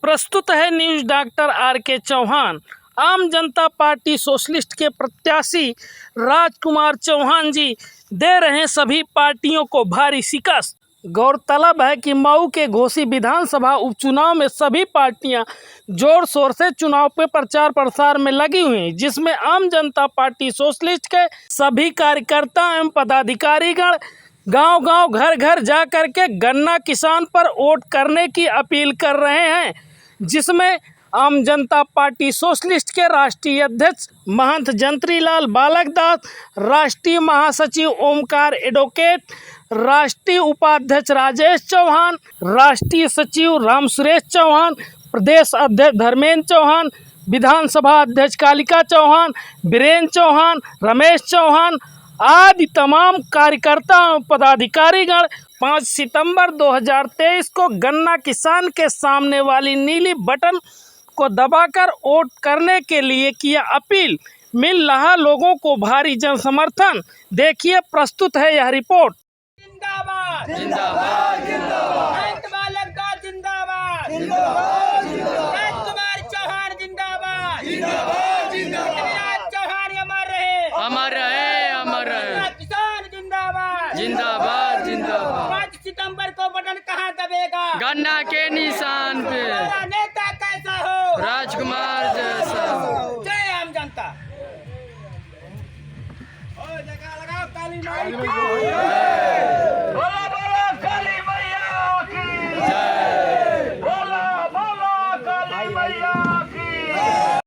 प्रस्तुत है news doctor R K. Chauhan. आम जनता पार्टी सोशलिस्ट के प्रत्याशी राजकुमार चौहान जी दे रहे सभी पार्टियों को भारी शिकस्त। गौरतलब है कि मऊ के घोसी विधानसभा उपचुनाव में सभी पार्टियां जोर शोर से चुनाव पे प्रचार प्रसार में लगी हुई, जिसमें आम जनता पार्टी सोशलिस्ट के सभी कार्यकर्ता एवं पदाधिकारीगण गांव-गांव, घर-घर जा करके गन्ना किसान पर वोट करने की अपील कर रहे हैं, जिसमें आम जनता पार्टी सोशलिस्ट के राष्ट्रीय अध्यक्ष महंत जंत्रीलाल बालकदास, राष्ट्रीय महासचिव ओमकार एडवोकेट, राष्ट्रीय उपाध्यक्ष राजेश चौहान, राष्ट्रीय सचिव राम सुरेश चौहान, प्रदेश अध्यक्ष धर्मेंद्र चौहान, विधानसभा अध्यक्ष कालिका चौहान, बीरेन्द्र चौहान, रमेश चौहान आदि तमाम कार्यकर्ता एवं पदाधिकारीगण 5 सितंबर 2023 को गन्ना किसान के सामने वाली नीली बटन को दबाकर वोट करने के लिए किया अपील। मिल रहा लोगों को भारी जन समर्थन। देखिए, प्रस्तुत है यह रिपोर्ट। जिंदाबाद जिंदाबाद जिंदाबाद बालकदास जिंदाबाद जिंदाबाद जिंदाबाद राजकुमार चौहान जिंदाबाद जिंदाबाद जिंदाबाद चौहान अमर रहे किसान जिंदाबाद जिंदाबाद जिंदाबाद 5 सितंबर को बटन कहाँ दबेगा? गन्ना के निशान पे हमारा नेता कैसा हो? राजकुमार जैसा हो। जय आम जनता। लगाओ ताली माई की।